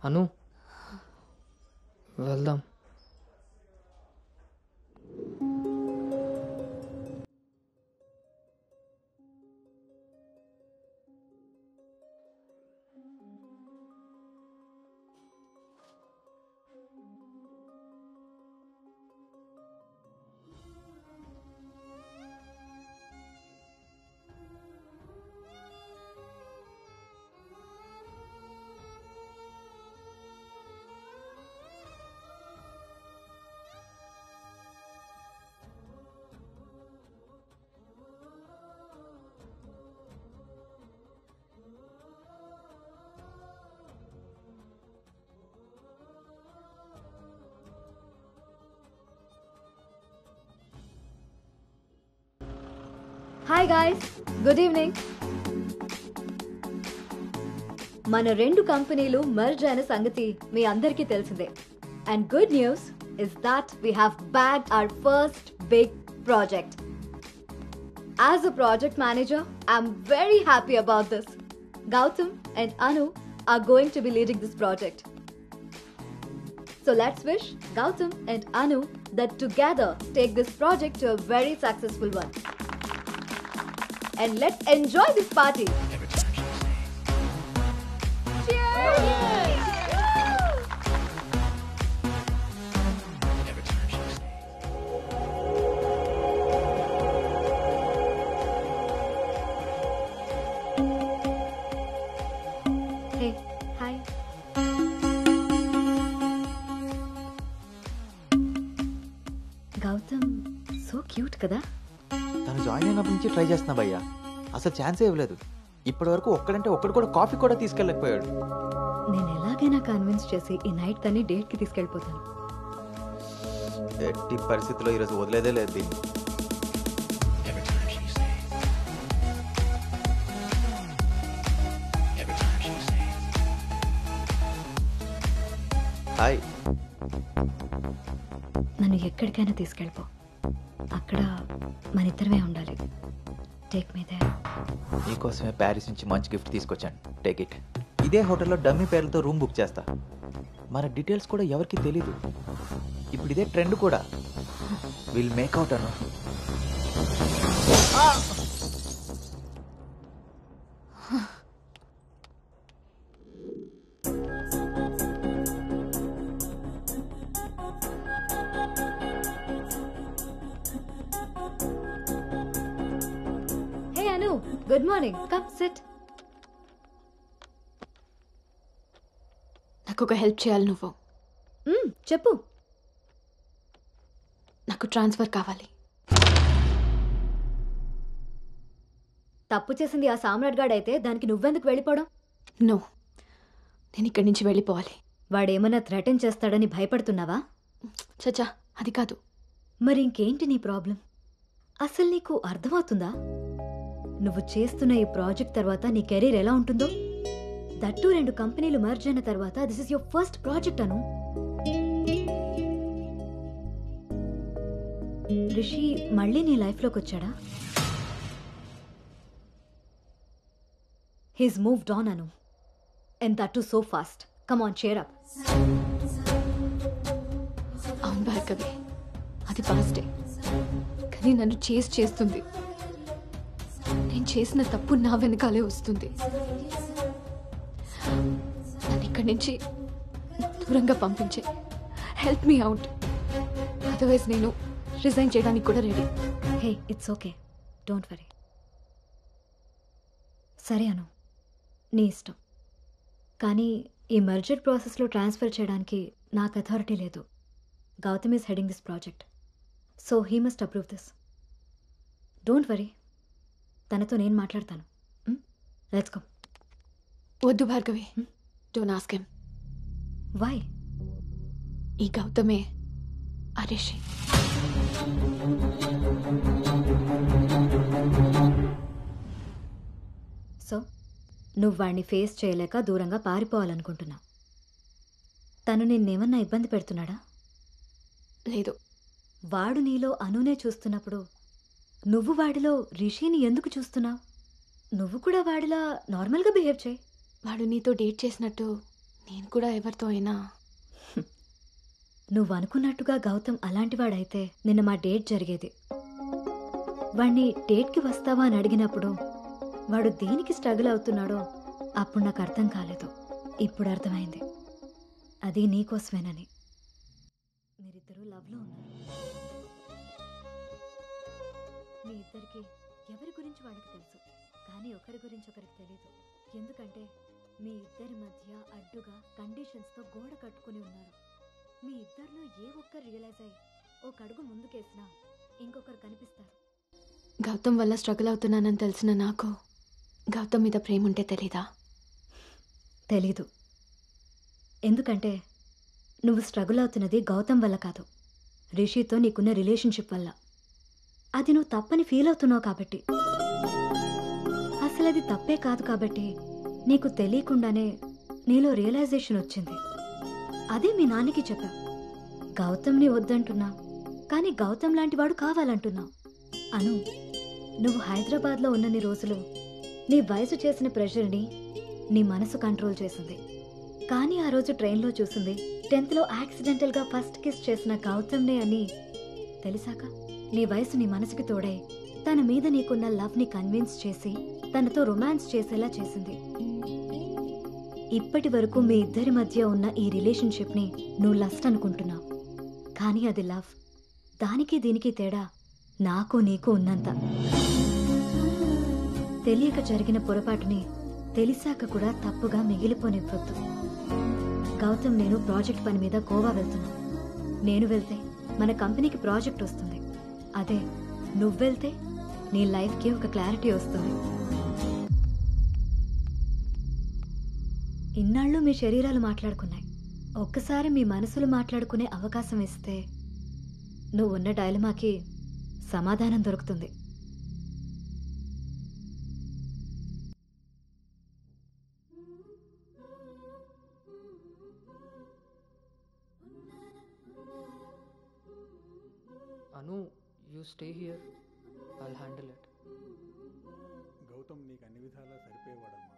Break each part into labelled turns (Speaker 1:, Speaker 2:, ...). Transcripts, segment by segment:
Speaker 1: అను వెళ్దాం.
Speaker 2: Hi guys, good evening. మన రెండు కంపెనీలు మెర్జ్ అయిన సంగతి మీ అందరికీ తెలిసిందే. And good news is that we have bagged our first big project. As a project manager, I'm very happy about this. Gautam and Anu are going to be leading this project. So let's wish Gautam and Anu that together take this project to a very successful one. And let's enjoy this party. Hey, hi. Gautam, so cute kada?
Speaker 3: తను join అయినప్పటి నుంచి try చేస్తున్నా భయ్యా, అసలు ఛాన్సే ఇవ్వలేదు. ఇప్పటి వరకు ఒక్కడంటే ఒక్కడు కూడా కాఫీ కూడా తీసుకెళ్ళకపోయాడు.
Speaker 2: నేను ఎలాగైనా కన్విన్స్ చేసి ఈ నైట్ తన్ని డేట్ కి తీసుకెళ్ళిపోతాను.
Speaker 3: ఎట్టి పరిస్థితుల్లో ఈరోజు వదిలేదే లేదు దీన్ని. హాయ్,
Speaker 2: నన్ను ఎక్కడికైనా తీసుకెళ్ళిపో. అక్కడ మన ఇద్దరమే ఉండాలి. Take me there.
Speaker 3: నీకోసమే ప్యారిస్ నుంచి మంచి గిఫ్ట్ తీసుకొచ్చాను, టేక్ ఇట్. ఇదే హోటల్లో డమ్మీ పేర్లతో రూమ్ బుక్ చేస్తా. మన డీటెయిల్స్ కూడా ఎవరికి తెలీదు. ఇప్పుడు ఇదే ట్రెండ్ కూడా. Will make out Anu.
Speaker 2: Hey Anu, good morning. Come sit.
Speaker 4: నాకు ఒక హెల్ప్ చేయాలి నువ్వు.
Speaker 2: చెప్పు.
Speaker 4: నాకు ట్రాన్స్ఫర్ కావాలి.
Speaker 2: తప్పు చేసింది ఆ సామ్రాట్ గాడైతే దానికి నువ్వెందుకు వెళ్ళిపోవడం?
Speaker 4: నో, నేను ఇక్కడి నుంచి వెళ్ళిపోవాలి.
Speaker 2: వాడేమన్నా థ్రెటన్ చేస్తాడని భయపడుతున్నావా?
Speaker 4: చచ్చా, అది కాదు.
Speaker 2: మరి ఇంకేంటి నీ ప్రాబ్లం? అసలు నీకు అర్థమవుతుందా నువ్వు చేస్తున్న ఈ ప్రాజెక్ట్ తర్వాత నీ కెరీర్ ఎలా ఉంటుందో? దట్టు 2 కంపెనీలు మర్జ్ అయిన తర్వాత this is your first project Anu. Rishi మళ్ళీ నీ లైఫ్లోకి వచ్చాడా? He's moved on Anu. And that so fast. Come on, cheer up.
Speaker 4: అవును భార్గవి, అది పాస్టే. కానీ నన్ను చేస్తుంది. నేను చేసిన తప్పు నా వెనకాలే వస్తుంది. నన్ను ఇక్కడి నుంచి దూరంగా పంపించే. Help me out. అదర్వైజ్ నేను రిజైన్ చేయడానికి కూడా ready.
Speaker 2: Hey, it's okay, don't worry. సరే అను, నీ ఇష్టం. కానీ ఈ మర్జర్ ప్రాసెస్లో ట్రాన్స్ఫర్ చేయడానికి నాకు అథారిటీ లేదు. Gautam is heading this project, so he must approve this. Don't worry, తనతో నేను మాట్లాడతాను. Let's go.
Speaker 4: వద్దు Bhargavi, don't ask him.
Speaker 2: Why?
Speaker 4: ఈ గౌతమే ఆ రిషి.
Speaker 2: సో నువ్వు వాడిని ఫేస్ చేయలేక దూరంగా పారిపోవాలనుకుంటున్నావు. తను నిన్నేమన్నా ఇబ్బంది పెడుతున్నాడా?
Speaker 4: లేదు.
Speaker 2: వాడు నీలో అనునే చూస్తున్నప్పుడు నువ్వు వాడిలో రిషిని ఎందుకు చూస్తున్నావు? నువ్వు కూడా వాడిలా నార్మల్గా బిహేవ్ చేయి.
Speaker 4: వాడు నీతో డేట్ చేసినట్టు నేను కూడా ఎవరితో అయినా
Speaker 2: నువ్వు అనుకున్నట్టుగా గౌతమ్ అలాంటివాడైతే నిన్న మా డేట్ జరిగేది. వాణ్ణి డేట్కి వస్తావా అని అడిగినప్పుడు వాడు దేనికి స్ట్రగుల్ అవుతున్నాడో అప్పుడు నాకు అర్థం కాలేదు. ఇప్పుడు అర్థమైంది, అది నీకోసమేనని. మీరిద్దరూ లవ్లో ఉన్నారు. మీ ఇద్దరికి ఎవరి గురించి వాళ్ళకి తెలుసు, కానీ ఒకరి గురించి ఒకరికి తెలీదు. ఎందుకంటే మీ ఇద్దరి మధ్య అడ్డుగా కండిషన్స్తో గోడ కట్టుకుని ఉన్నారు. మీ ఇద్దరిలో ఏ ఒక్కరు రియలైజ్ అయ్యి ఒక అడుగు ముందుకేసినా ఇంకొకరు కనిపిస్తారు.
Speaker 4: గౌతమ్ వల్ల స్ట్రగుల్ అవుతున్నానని తెలిసిన నాకు గౌతమ్ మీద ప్రేమ ఉంటే తెలీదా?
Speaker 2: తెలీదు. ఎందుకంటే నువ్వు స్ట్రగుల్ అవుతున్నది గౌతమ్ వల్ల కాదు, రిషితో నీకున్న రిలేషన్షిప్ వల్ల. అది నువ్వు తప్పని ఫీల్ అవుతున్నావు కాబట్టి. అసలు అది తప్పే కాదు కాబట్టి నీకు తెలియకుండానే నీలో రియలైజేషన్ వచ్చింది. అదే మీ నాన్నకి చెప్పా. గౌతమ్ని వద్దంటున్నా, కానీ గౌతమ్ లాంటి వాడు కావాలంటున్నావు. అను, నువ్వు హైదరాబాద్లో ఉన్నన్ని రోజులు నీ వయసు చేసిన ప్రెషర్ని నీ మనసు కంట్రోల్ చేసింది. కానీ ఆ రోజు ట్రైన్లో చూసింది 10th లో యాక్సిడెంటల్గా ఫస్ట్ కిస్ చేసిన గౌతమ్నే అని తెలిసాక నీ వయసు నీ మనసుకి తోడై తన మీద నీకున్న లవ్ని కన్విన్స్ చేసి తనతో రొమాన్స్ చేసేలా చేసింది. ఇప్పటి వరకు మీ ఇద్దరి మధ్య ఉన్న ఈ రిలేషన్షిప్ని నువ్వు లస్ట్ అనుకుంటున్నావు, కానీ అది లవ్. దానికి దీనికి తేడా నాకు నీకు ఉన్నంత. తెలియక జరిగిన పొరపాటుని తెలిసాక కూడా తప్పుగా మిగిలిపోనివ్వద్దు. గౌతమ్ నేను ప్రాజెక్ట్ పని మీద గోవా వెళ్తున్నా. నేను వెళ్తే మన కంపెనీకి ప్రాజెక్ట్ వస్తుంది. అదే నువ్వు వెళ్తే నీ లైఫ్కి ఒక క్లారిటీ వస్తుంది. ఇన్నాళ్ళు మీ శరీరాలు మాట్లాడుకున్నాయి, ఒక్కసారి మీ మనసులు మాట్లాడుకునే అవకాశం ఇస్తే నువ్వున్న డైలమాకి సమాధానం దొరుకుతుంది.
Speaker 1: Anu, you stay here, I'll handle it.
Speaker 5: Gautam నీకు అన్ని విధాలా సరిపోయేవాడమ్మా.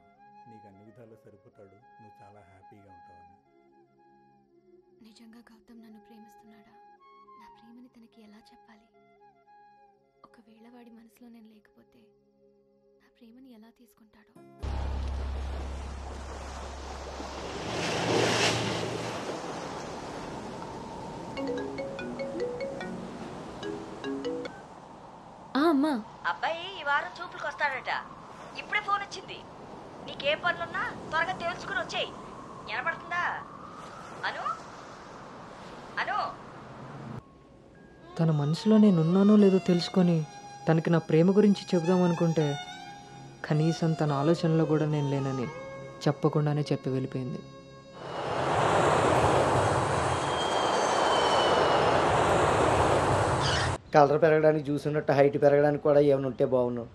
Speaker 5: నీకు అన్ని విధాలా సరిపోతాడు. నువ్వు చాలా హ్యాపీగా ఉంటావని.
Speaker 4: నిజంగా గౌతమ్ నన్ను ప్రేమిస్తున్నాడా? నా ప్రేమని తనకి ఎలా చెప్పాలి? ఒకవేళ వాడి మనసులో నేను లేకపోతే నా ప్రేమని ఎలా తీసుకుంటాడో? అమ్మా,
Speaker 6: అబ్బాయి ఈ వారం చూపులకు వస్తాడట. ఇప్పుడే ఫోన్ వచ్చింది. నీకే పనులున్నా త్వరగా తెలుసుకుని వచ్చేయి. వినపడుతుందా? అను అను
Speaker 1: తన మనసులో నేనున్నానో లేదో తెలుసుకొని తనకి నా ప్రేమ గురించి చెబుదామనుకుంటే కనీసం తన ఆలోచనలో కూడా నేను లేనని చెప్పకుండానే చెప్పి వెళ్ళిపోయింది.
Speaker 7: కలర్ పెరగడానికి చూసినట్టు హైట్ పెరగడానికి కూడా ఏమైనా ఉంటే బాగున్నావు.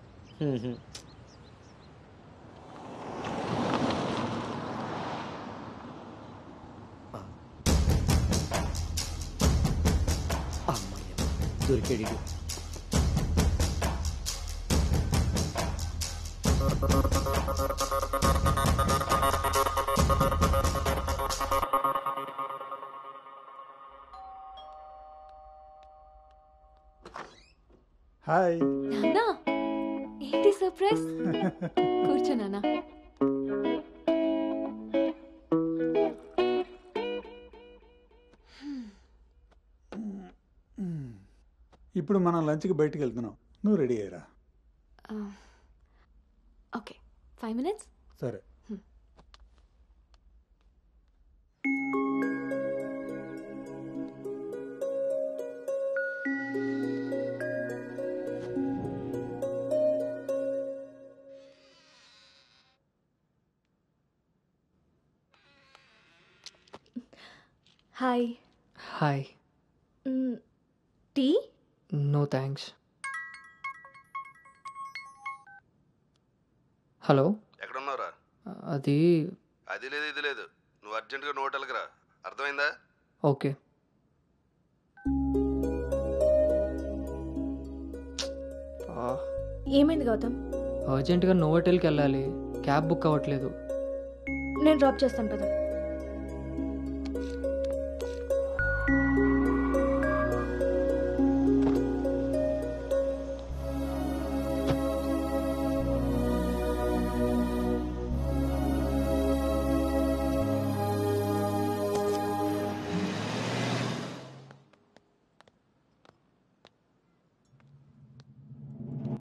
Speaker 7: దొరికాడు.
Speaker 5: హాయ్.
Speaker 4: నాన్నా, ఏంటి సర్ప్రైజ్? కూర్చో నాన్న.
Speaker 5: ఇప్పుడు మనం లంచ్కి బయటికి వెళ్తున్నాం. నువ్వు రెడీ అయ్యారా?
Speaker 4: Okay, 5 minutes.
Speaker 5: సరే.
Speaker 2: Hi.
Speaker 1: Hi.
Speaker 2: Tea?
Speaker 1: No thanks. Hello,
Speaker 8: ఎక్కడున్నావురా?
Speaker 1: అది
Speaker 8: అది లేదు ఇది లేదు, నువ్వు అర్జెంటుగా నోటెల్కి రా. అర్థమైందా?
Speaker 1: ఓకే.
Speaker 9: ఏమైంది గౌతమ్?
Speaker 1: అర్జెంటుగా నోవోటెల్కి వెళ్ళాలి, క్యాబ్ బుక్ అవ్వట్లేదు.
Speaker 9: నేను డ్రాప్ చేస్తాను కదా.